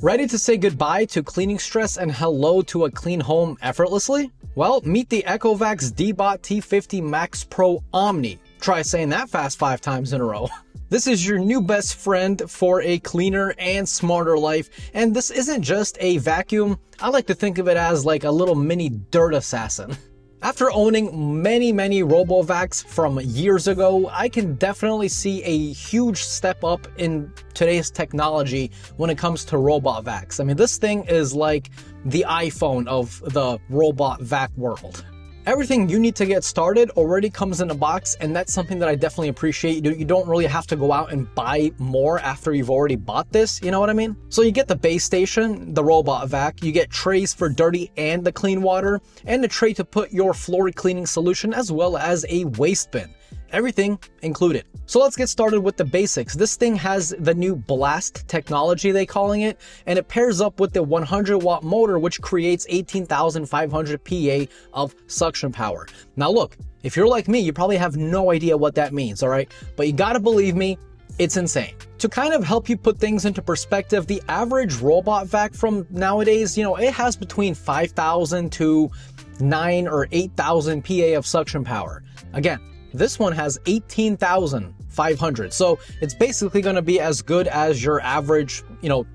Ready to say goodbye to cleaning stress and hello to a clean home effortlessly? Well, meet the Ecovacs Deebot T50 Max Pro Omni. Try saying that fast 5 times in a row. This is your new best friend for a cleaner and smarter life. And this isn't just a vacuum. I like to think of it as like a little mini dirt assassin. After owning many RoboVacs from years ago, I can definitely see a huge step up in today's technology when it comes to robot vacs. I mean, this thing is like the iPhone of the robot vac world. Everything you need to get started already comes in a box, and that's something that I definitely appreciate. You don't really have to go out and buy more after you've already bought this, you know what I mean? So you get the base station, the robot vac, you get trays for dirty and the clean water, and a tray to put your floor cleaning solution, as well as a waste bin. Everything included. So let's get started with the basics. This thing has the new blast technology, they calling it, and it pairs up with the 100-watt motor, which creates 18,500 PA of suction power. Now look, if you're like me, you probably have no idea what that means, all right? But you gotta believe me, it's insane. To kind of help you put things into perspective, the average robot vac from nowadays, it has between 5,000 to 9 or 8,000 PA of suction power. Again, this one has 18,500, so it's basically going to be as good as your average,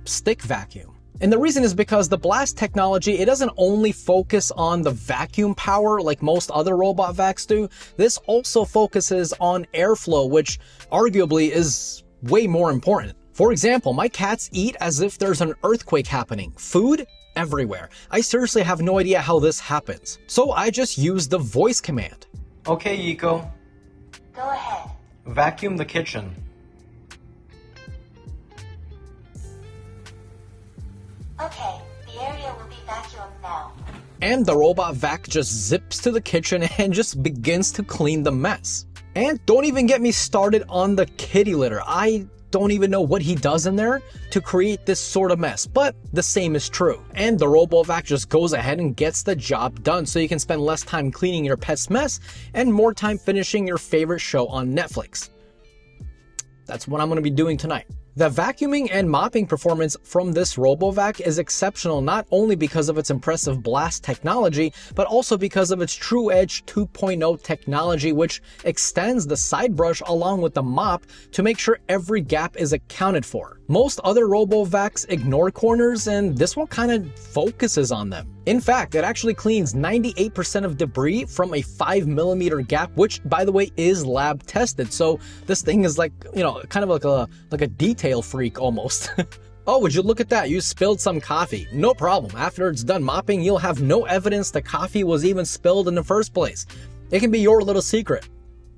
stick vacuum. And the reason is because the blast technology, it doesn't only focus on the vacuum power like most other robot vacs do. This also focuses on airflow, which arguably is way more important. For example, my cats eat as if there's an earthquake happening. Food everywhere. I seriously have no idea how this happens. So I just use the voice command. Okay, Eco. Go ahead. Vacuum the kitchen. Okay, the area will be vacuumed now. And the robot vac just zips to the kitchen and just begins to clean the mess. And don't even get me started on the kitty litter. I don't even know what he does in there to create this sort of mess, but the same is true. And the RoboVac just goes ahead and gets the job done, so you can spend less time cleaning your pet's mess and more time finishing your favorite show on Netflix. That's what I'm going to be doing tonight. The vacuuming and mopping performance from this RoboVac is exceptional, not only because of its impressive blast technology, but also because of its True Edge 2.0 technology, which extends the side brush along with the mop to make sure every gap is accounted for. Most other RoboVacs ignore corners, and this one kind of focuses on them. In fact, it actually cleans 98% of debris from a 5mm gap, which, by the way, is lab tested. So this thing is like, kind of like a detail freak almost. Oh, would you look at that? You spilled some coffee. No problem. After it's done mopping, you'll have no evidence the coffee was even spilled in the first place. It can be your little secret.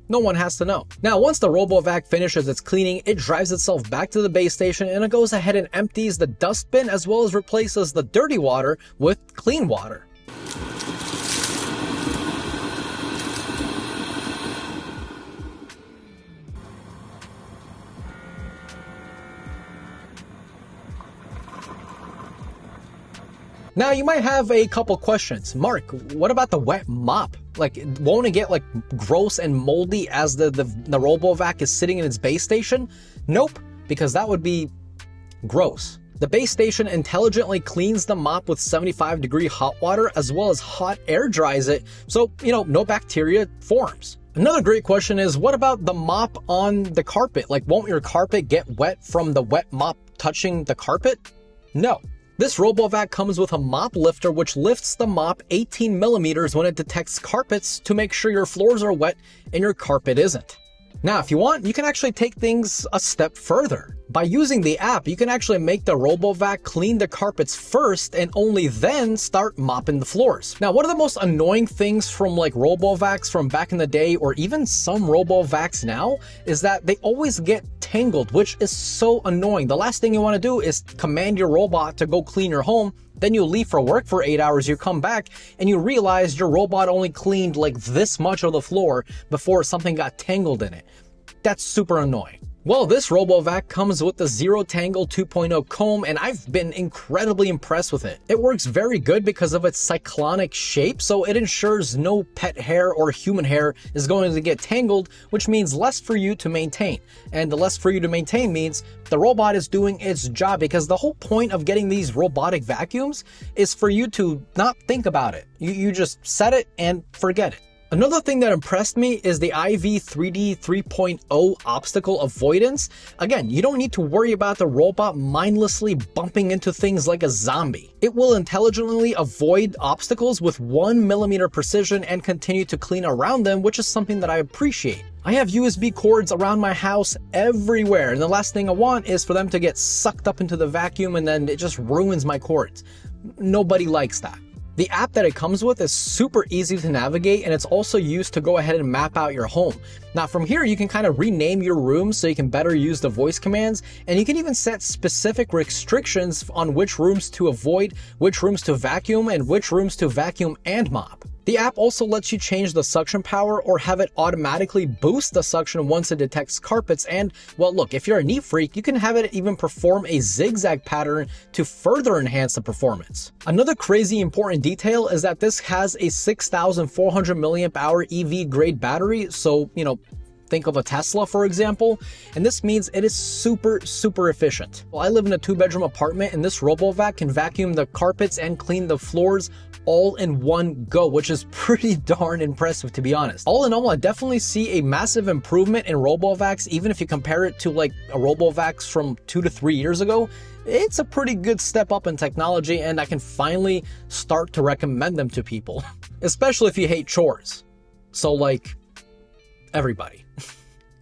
No one has to know. Now, once the RoboVac finishes its cleaning, it drives itself back to the base station and it goes ahead and empties the dust bin as well as replaces the dirty water with clean water. Now, you might have a couple questions. Mark, what about the wet mop? Like, won't it get like gross and moldy as the RoboVac is sitting in its base station? Nope, because that would be gross. The base station intelligently cleans the mop with 75-degree hot water as well as hot air dries it, so, no bacteria forms. Another great question is, what about the mop on the carpet? Like, won't your carpet get wet from the wet mop touching the carpet? No. This RoboVac comes with a mop lifter which lifts the mop 18mm when it detects carpets to make sure your floors are wet and your carpet isn't. Now, if you want, you can actually take things a step further. By using the app, you can actually make the RoboVac clean the carpets first and only then start mopping the floors. Now, one of the most annoying things from like RoboVacs from back in the day, or even some RoboVacs now, is that they always get tangled, which is so annoying. The last thing you want to do is command your robot to go clean your home, then you leave for work for 8 hours, you come back, and you realize your robot only cleaned like this much of the floor before something got tangled in it. That's super annoying. Well, this RoboVac comes with the Zero Tangle 2.0 comb, and I've been incredibly impressed with it. It works very good because of its cyclonic shape, so it ensures no pet hair or human hair is going to get tangled, which means less for you to maintain. And the less for you to maintain means the robot is doing its job, because the whole point of getting these robotic vacuums is for you to not think about it. You just set it and forget it. Another thing that impressed me is the IV3D 3.0 obstacle avoidance. Again, you don't need to worry about the robot mindlessly bumping into things like a zombie. It will intelligently avoid obstacles with 1mm precision and continue to clean around them, which is something that I appreciate. I have USB cords around my house everywhere, and the last thing I want is for them to get sucked up into the vacuum and then it just ruins my cords. Nobody likes that. The app that it comes with is super easy to navigate, and it's also used to go ahead and map out your home. Now from here, you can kind of rename your rooms so you can better use the voice commands, and you can even set specific restrictions on which rooms to avoid, which rooms to vacuum, and which rooms to vacuum and mop. The app also lets you change the suction power or have it automatically boost the suction once it detects carpets. And, well, look, if you're a neat freak, you can have it even perform a zigzag pattern to further enhance the performance. Another crazy important detail is that this has a 6,400 milliamp hour EV grade battery. So, think of a Tesla, for example, and this means it is super efficient. Well, I live in a 2-bedroom apartment, and this RoboVac can vacuum the carpets and clean the floors all in one go, which is pretty darn impressive, to be honest. All in all, I definitely see a massive improvement in RoboVacs, even if you compare it to like a RoboVacs from 2 to 3 years ago. It's a pretty good step up in technology, and I can finally start to recommend them to people, especially if you hate chores. So like, everybody.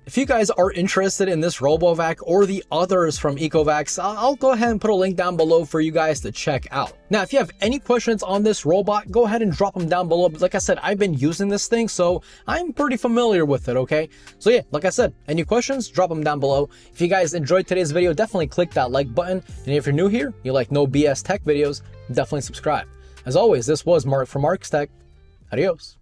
If you guys are interested in this RoboVac or the others from Ecovacs, I'll go ahead and put a link down below for you guys to check out. Now, if you have any questions on this robot, go ahead and drop them down below. But like I said, I've been using this thing, so I'm pretty familiar with it, okay? So yeah, like I said, any questions, drop them down below. If you guys enjoyed today's video, definitely click that like button. And if you're new here, you like no BS tech videos, definitely subscribe. As always, this was Mark from Mark's Tech. Adios.